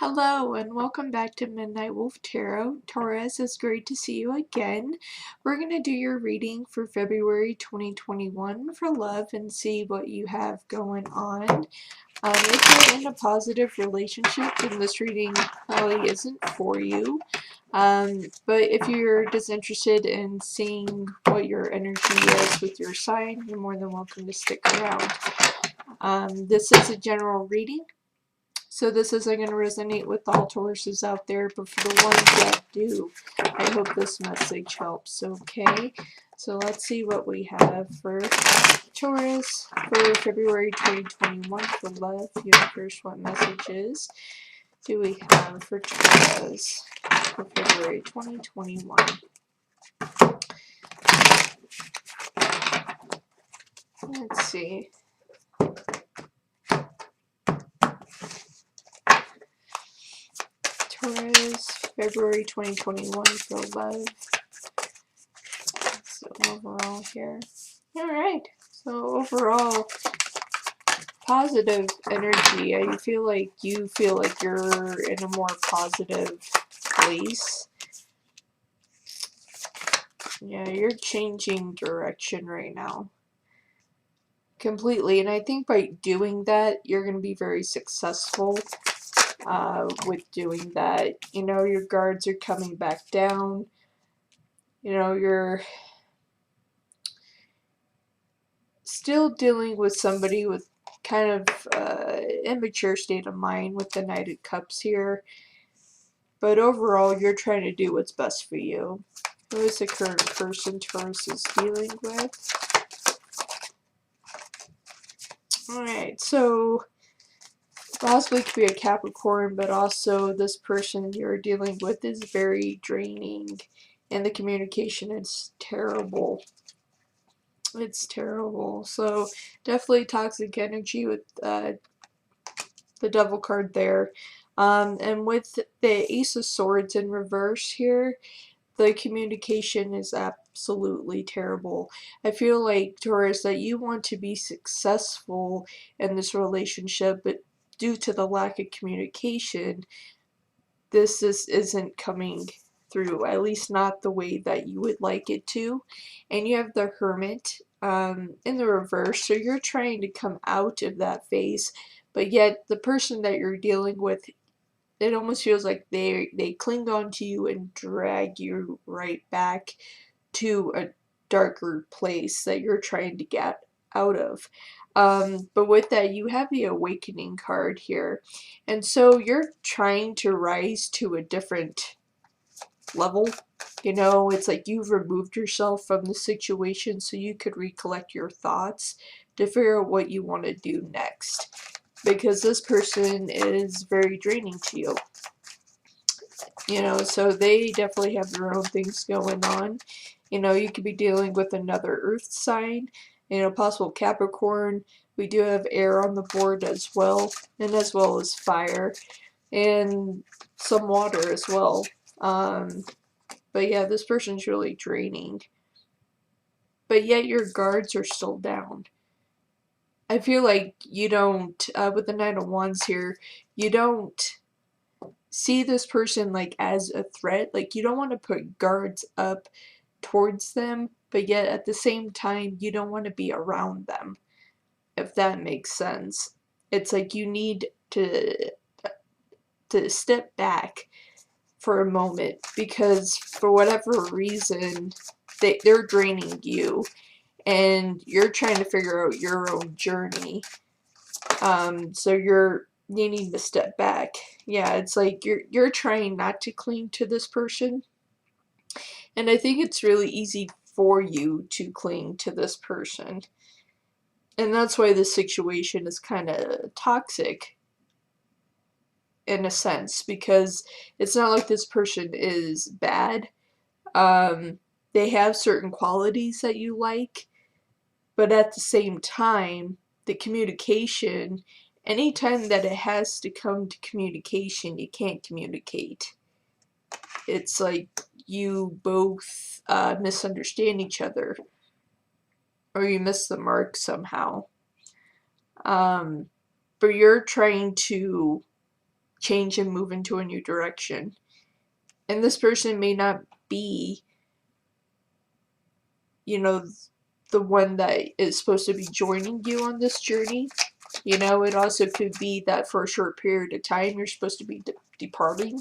Hello and welcome back to Midnight Wolf Tarot. Taurus, it's great to see you again. We're going to do your reading for February 2021 for love and see what you have going on. If you're in a positive relationship, then this reading probably isn't for you. But if you're disinterested in seeing what your energy is with your sign, you're more than welcome to stick around. This is a general reading. So this isn't going to resonate with all Tauruses out there, but for the ones that do, I hope this message helps, okay? So let's see what we have for Taurus for February 2021 for love. Universe, what messages do we have for Taurus for February 2021? Let's see. Taurus, February 2021 for love. So overall here. Alright, so overall, positive energy. I feel like you feel like you're in a more positive place. Yeah, you're changing direction right now. Completely. And I think by doing that, you're going to be very successful with doing that. You know, your guards are coming back down. You know, you're still dealing with somebody with kind of immature state of mind with the Knight of Cups here. But overall, you're trying to do what's best for you. Who is the current person Taurus is dealing with? Alright, so possibly could be a Capricorn, but also this person you're dealing with is very draining. And the communication is terrible. It's terrible. So definitely toxic energy with the Devil card there. And with the Ace of Swords in reverse here, the communication is absolutely terrible. I feel like, Taurus, that you want to be successful in this relationship, but due to the lack of communication, this isn't coming through, at least not the way that you would like it to. And you have the Hermit in the reverse, so you're trying to come out of that phase, but yet the person that you're dealing with, it almost feels like they cling on to you and drag you right back to a darker place that you're trying to get out of. But with that, you have the Awakening card here. And so you're trying to rise to a different level. You know, it's like you've removed yourself from the situation so you could recollect your thoughts to figure out what you want to do next. Because this person is very draining to you. You know, so they definitely have their own things going on. You know, you could be dealing with another earth sign, you know, possible Capricorn. We do have air on the board as well, and as well as fire, and some water as well. But yeah, this person's really draining. But yet your guards are still down. I feel like you don't, with the Knight of Wands here, you don't see this person like as a threat. Like, you don't want to put guards up towards them, but yet at the same time you don't want to be around them, if that makes sense. It's like you need to step back for a moment, because for whatever reason they're draining you and you're trying to figure out your own journey. So you're needing to step back. Yeah, it's like you're trying not to cling to this person, and I think it's really easy for you to cling to this person, and that's why this situation is kind of toxic in a sense, because it's not like this person is bad. They have certain qualities that you like, but at the same time, the communication, anytime that it has to come to communication, you can't communicate. It's like you both misunderstand each other, or you miss the mark somehow. But you're trying to change and move into a new direction. And this person may not be, you know, the one that is supposed to be joining you on this journey. You know, it also could be that for a short period of time you're supposed to be departing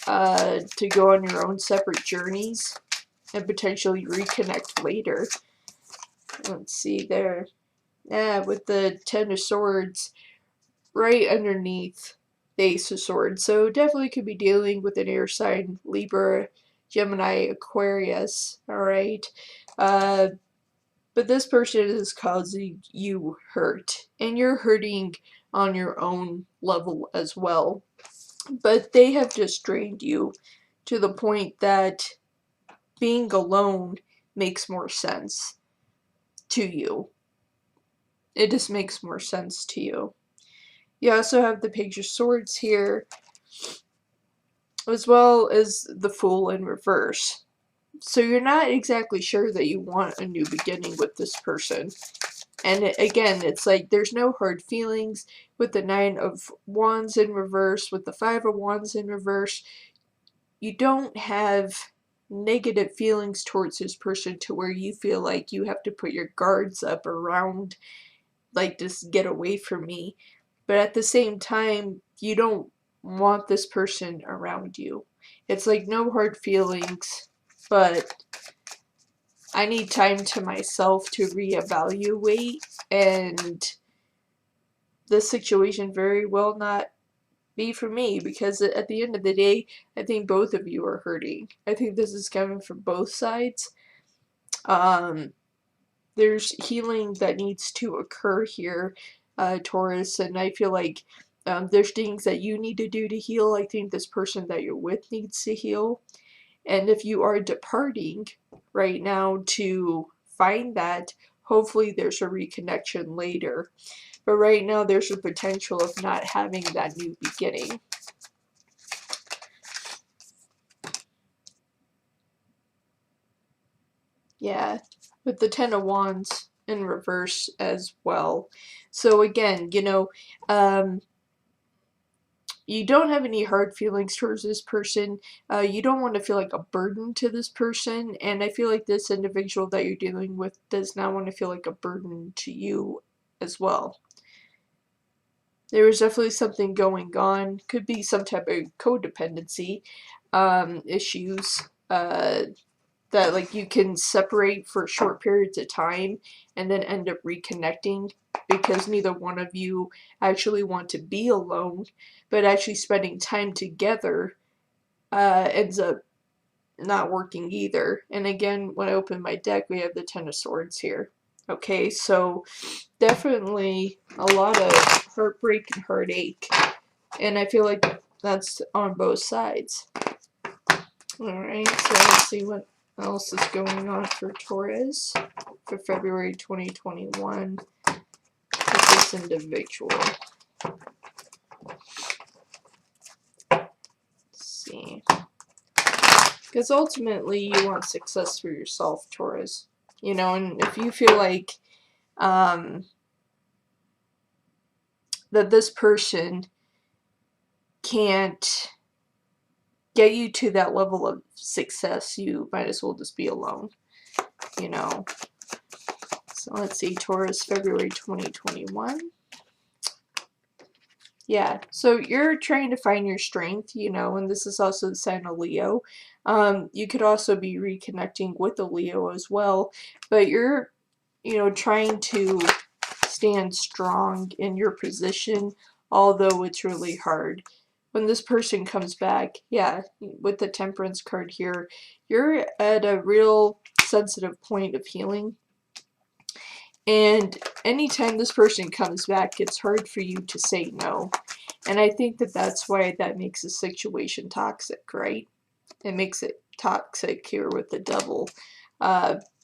to go on your own separate journeys and potentially reconnect later. Let's see there. Yeah, with the Ten of Swords right underneath the Ace of Swords. So definitely could be dealing with an air sign, Libra, Gemini, Aquarius. Alright. But this person is causing you hurt. And you're hurting on your own level as well. But they have just drained you to the point that being alone makes more sense to you. It just makes more sense to you. You also have the Page of Swords here, as well as the Fool in reverse. So you're not exactly sure that you want a new beginning with this person. And again, it's like there's no hard feelings with the Nine of Wands in reverse, with the Five of Wands in reverse. You don't have negative feelings towards this person to where you feel like you have to put your guards up around, like, just get away from me. But at the same time, you don't want this person around you. It's like no hard feelings, but I need time to myself to reevaluate, and this situation very well not be for me, because at the end of the day, I think both of you are hurting. I think this is coming from both sides. There's healing that needs to occur here, Taurus, and I feel like there's things that you need to do to heal. I think this person that you're with needs to heal. And if you are departing right now to find that, hopefully there's a reconnection later. But right now there's a potential of not having that new beginning. Yeah, with the Ten of Wands in reverse as well. So again, you know, you don't have any hard feelings towards this person. You don't want to feel like a burden to this person. And I feel like this individual that you're dealing with does not want to feel like a burden to you as well. There is definitely something going on. Could be some type of codependency issues that, like, you can separate for short periods of time and then end up reconnecting because neither one of you actually want to be alone, but actually spending time together ends up not working either. And again, when I open my deck, we have the Ten of Swords here. Okay, so definitely a lot of heartbreak and heartache, and I feel like that's on both sides. Alright, so let's see what else is going on for Taurus for February 2021 with this individual. Let's see. Because ultimately you want success for yourself, Taurus. You know, and if you feel like that this person can't get you to that level of success, you might as well just be alone, you know. So let's see, Taurus, February 2021. Yeah, so you're trying to find your strength, you know, and this is also the sign of Leo. You could also be reconnecting with a Leo as well, but you're, you know, trying to stand strong in your position, although it's really hard. When this person comes back, yeah, with the Temperance card here, you're at a real sensitive point of healing. And anytime this person comes back, it's hard for you to say no. And I think that that's why that makes the situation toxic, right? It makes it toxic here with the Devil.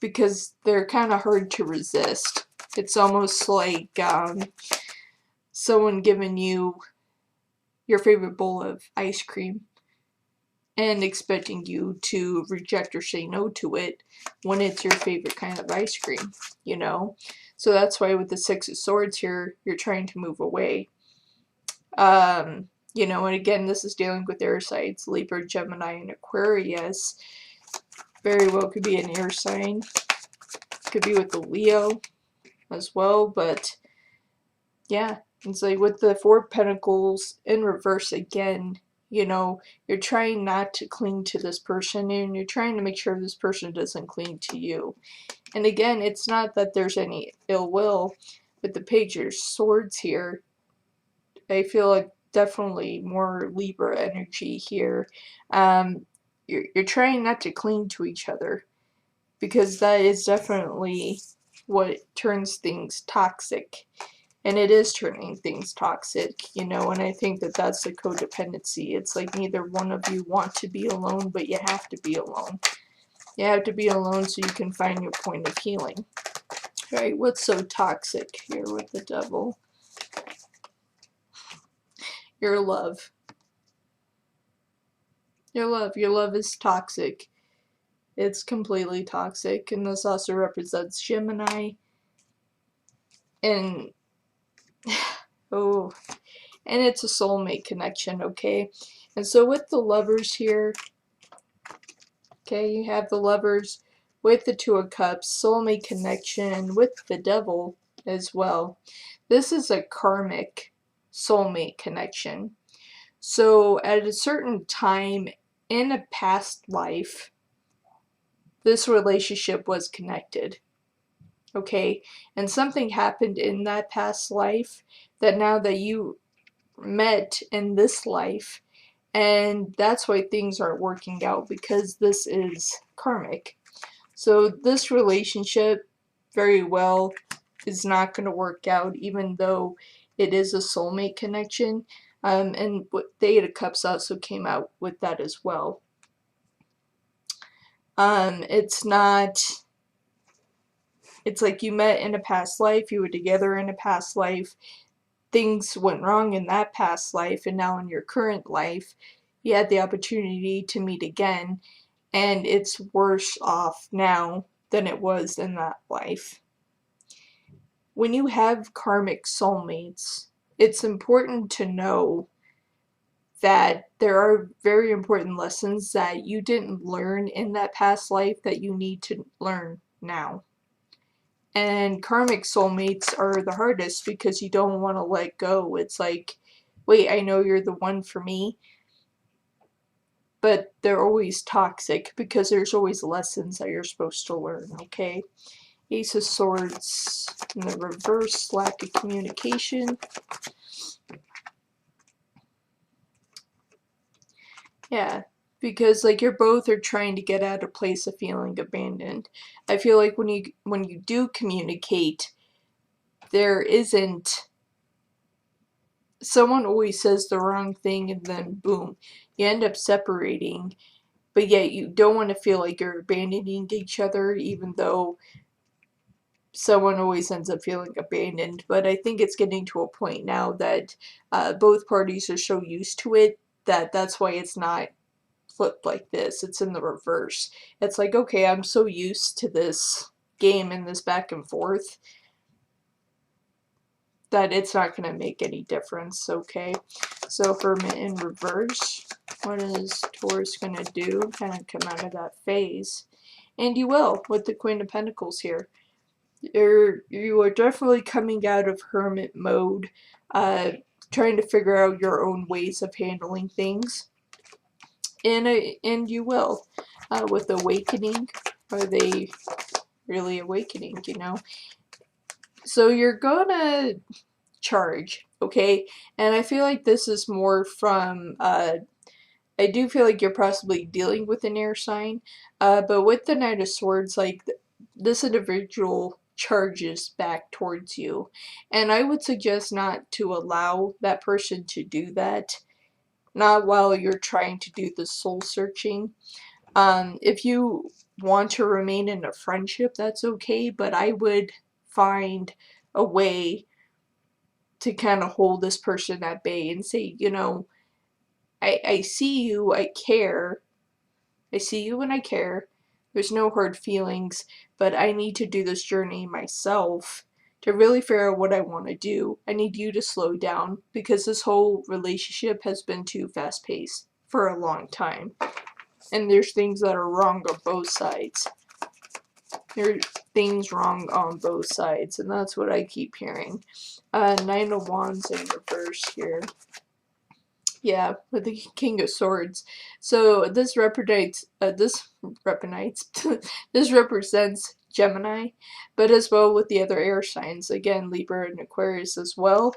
Because they're kind of hard to resist. It's almost like someone giving you your favorite bowl of ice cream and expecting you to reject or say no to it when it's your favorite kind of ice cream, you know? So that's why with the Six of Swords here, you're trying to move away. You know, and again, this is dealing with air signs, Libra, Gemini, and Aquarius. Very well could be an air sign. Could be with the Leo as well, but yeah, it's like with the Four of Pentacles in reverse again, you know, you're trying not to cling to this person, and you're trying to make sure this person doesn't cling to you. And again, it's not that there's any ill will with the Page of Swords here. I feel like definitely more Libra energy here. You're trying not to cling to each other, because that is definitely what turns things toxic. And it is turning things toxic, you know, and I think that that's the codependency. It's like neither one of you want to be alone, but you have to be alone. You have to be alone so you can find your point of healing. Right? What's so toxic here with the Devil? Your love. Your love. Your love is toxic. It's completely toxic, and this also represents Gemini. And oh, and it's a soulmate connection, okay? And so with the Lovers here, okay, you have the Lovers with the Two of Cups, soulmate connection with the Devil as well. This is a karmic soulmate connection. So at a certain time in a past life, this relationship was connected. Okay, and something happened in that past life that now that you met in this life, and that's why things aren't working out, because this is karmic. So this relationship very well is not going to work out, even though it is a soulmate connection. And what the Eight of Cups also came out with that as well. It's not, it's like you met in a past life, you were together in a past life, things went wrong in that past life, and now in your current life, you had the opportunity to meet again, and it's worse off now than it was in that life. When you have karmic soulmates, it's important to know that there are very important lessons that you didn't learn in that past life that you need to learn now. And karmic soulmates are the hardest because you don't want to let go. It's like, wait, I know you're the one for me, but they're always toxic because there's always lessons that you're supposed to learn, okay? Ace of Swords in the reverse, lack of communication. Yeah, because like you're both are trying to get out of place of feeling abandoned. I feel like when you do communicate, there isn't, someone always says the wrong thing and then boom, you end up separating, but yet you don't want to feel like you're abandoning each other, even though someone always ends up feeling abandoned. But I think it's getting to a point now that both parties are so used to it that that's why it's not flipped like this. It's in the reverse. It's like, okay, I'm so used to this game and this back and forth that it's not going to make any difference, okay? So Hermit in reverse, what is Taurus going to do? Kind of come out of that phase. And you will, with the Queen of Pentacles here. You are definitely coming out of hermit mode, trying to figure out your own ways of handling things. And you will. With awakening, are they really awakening, you know? So you're gonna charge, okay? And I feel like this is more from, I do feel like you're possibly dealing with an air sign, but with the Knight of Swords, like, this individual charges back towards you. And I would suggest not to allow that person to do that, not while you're trying to do the soul searching. If you want to remain in a friendship, that's okay, but I would find a way to kind of hold this person at bay and say, you know, I see you, I care. I see you and I care. There's no hard feelings, but I need to do this journey myself. to really figure out what I want to do, I need you to slow down because this whole relationship has been too fast-paced for a long time. And there's things that are wrong on both sides. There's things wrong on both sides, and that's what I keep hearing. Nine of Wands in reverse here. Yeah, with the King of Swords. So this represents this represents Gemini, but as well with the other air signs. Again, Libra and Aquarius as well.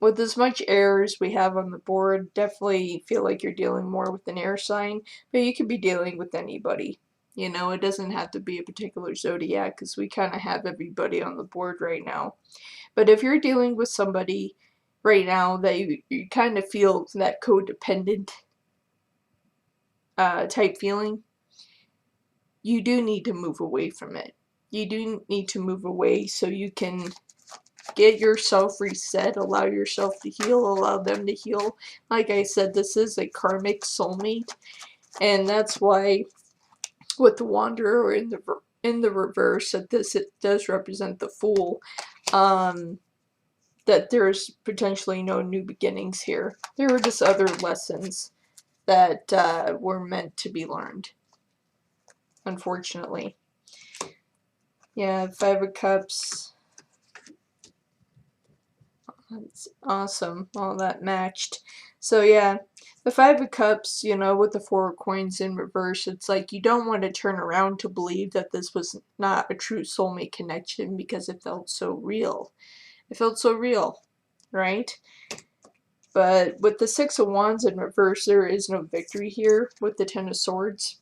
With as much air as we have on the board, definitely feel like you're dealing more with an air sign, but you could be dealing with anybody. You know, it doesn't have to be a particular zodiac because we kind of have everybody on the board right now. But if you're dealing with somebody right now that you kind of feel that codependent type feeling, you do need to move away from it. You do need to move away so you can get yourself reset, allow yourself to heal, allow them to heal. Like I said, this is a karmic soulmate, and that's why with the Wanderer in the reverse, that it does represent the Fool. That there's potentially no new beginnings here. There were just other lessons that were meant to be learned, unfortunately. Yeah, Five of Cups. That's awesome. All that matched. So yeah, the Five of Cups, you know, with the Four of Coins in reverse, it's like you don't want to turn around to believe that this was not a true soulmate connection because it felt so real. It felt so real, right? But with the Six of Wands in reverse, there is no victory here with the Ten of Swords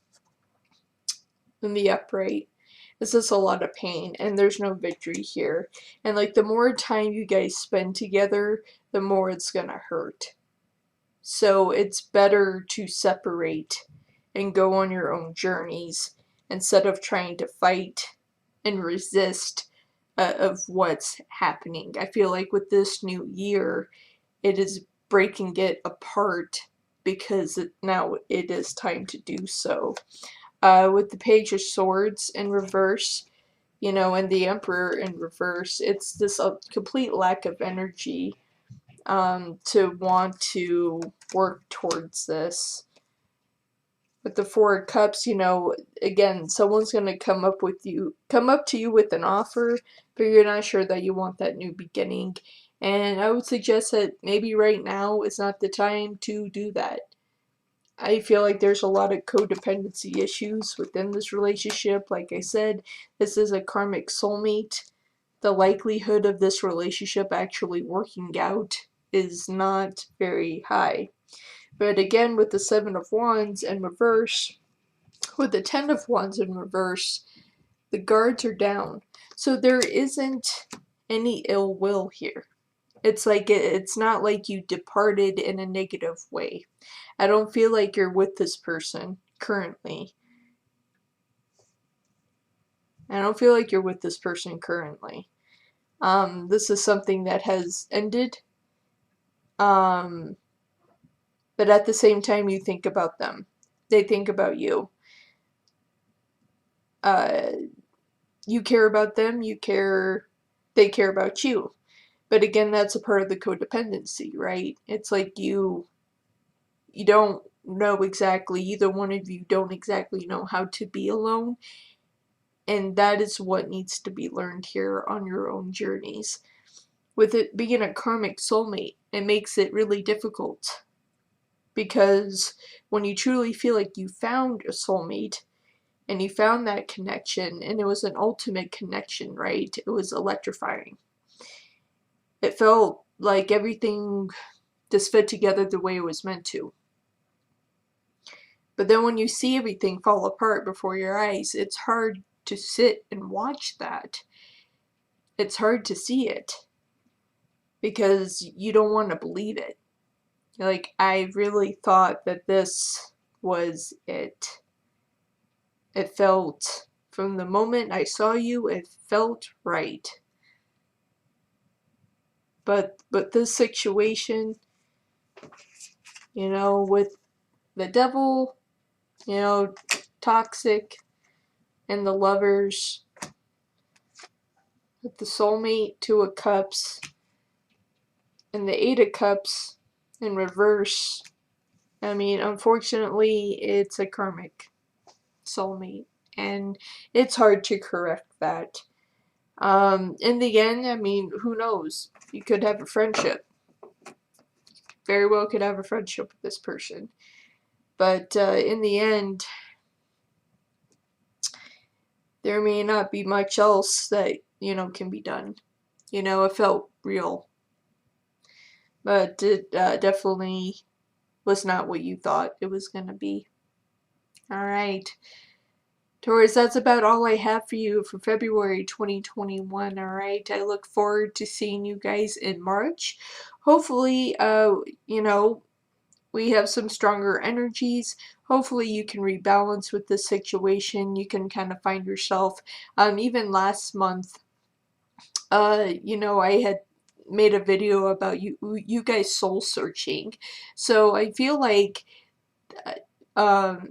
in the upright. This is a lot of pain, and there's no victory here. And like the more time you guys spend together, the more it's gonna hurt. So it's better to separate and go on your own journeys instead of trying to fight and resist of what's happening. I feel like with this new year, it is breaking it apart because now it is time to do so. With the Page of Swords in reverse, you know, and the Emperor in reverse, it's this complete lack of energy to want to work towards this. With the Four of Cups, you know, again, someone's gonna come up to you with an offer, but you're not sure that you want that new beginning. And I would suggest that maybe right now is not the time to do that. I feel like there's a lot of codependency issues within this relationship. Like I said, this is a karmic soulmate. The likelihood of this relationship actually working out is not very high. But again, with the Seven of Wands in reverse, with the Ten of Wands in reverse, the guards are down. So there isn't any ill will here. It's like it's not like you departed in a negative way. I don't feel like you're with this person currently. I don't feel like you're with this person currently. This is something that has ended. But at the same time, you think about them. They think about you. You care about them. They care about you. But again, that's a part of the codependency, right? It's like you don't know exactly, either one of you don't exactly know how to be alone. And that is what needs to be learned here on your own journeys. With it being a karmic soulmate, it makes it really difficult. Because when you truly feel like you found a soulmate, and you found that connection, and it was an ultimate connection, right? It was electrifying. It felt like everything just fit together the way it was meant to. But then when you see everything fall apart before your eyes, it's hard to sit and watch that. It's hard to see it because you don't want to believe it. Like, I really thought that this was it. It felt, from the moment I saw you, it felt right. But this situation, you know, with the devil, you know, toxic, and the lovers, with the Soulmate, Two of Cups, and the Eight of Cups in reverse. I mean, unfortunately, it's a karmic soulmate, and it's hard to correct that. In the end, I mean, who knows? You could have a friendship. Very well could have a friendship with this person. But in the end, there may not be much else that, can be done. It felt real. But it definitely was not what you thought it was going to be. Alright. Taurus, that's about all I have for you for February 2021, alright? I look forward to seeing you guys in March. Hopefully, we have some stronger energies. Hopefully you can rebalance with this situation. You can kind of find yourself. Even last month, I had made a video about you guys soul searching. So I feel like for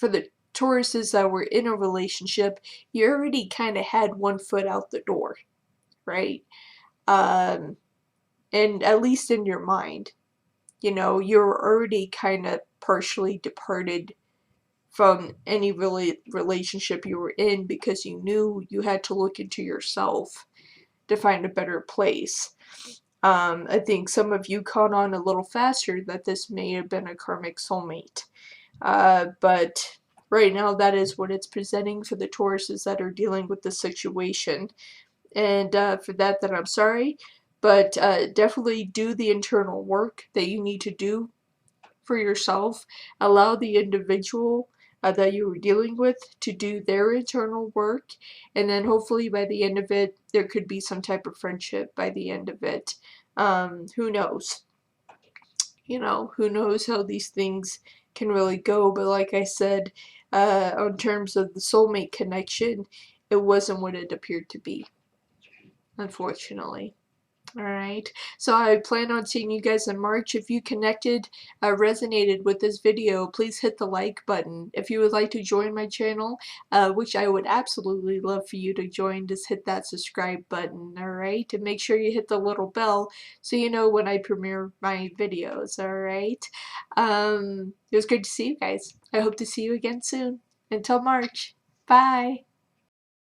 the Tauruses that were in a relationship, you already kind of had one foot out the door, right? And at least in your mind, you're already kind of partially departed from any relationship you were in because you knew you had to look into yourself to find a better place. I think some of you caught on a little faster that this may have been a karmic soulmate. But right now that is what it's presenting for the Tauruses that are dealing with the situation. And for that I'm sorry. But definitely do the internal work that you need to do for yourself. Allow the individual that you were dealing with to do their internal work, and then hopefully by the end of it there could be some type of friendship by the end of it. Who knows? Who knows how these things can really go, but like I said, in terms of the soulmate connection, it wasn't what it appeared to be, unfortunately. Alright, so I plan on seeing you guys in March. If you connected, resonated with this video, please hit the like button. If you would like to join my channel, which I would absolutely love for you to join, just hit that subscribe button, alright? And make sure you hit the little bell so you know when I premiere my videos, alright? It was great to see you guys. I hope to see you again soon. Until March, bye!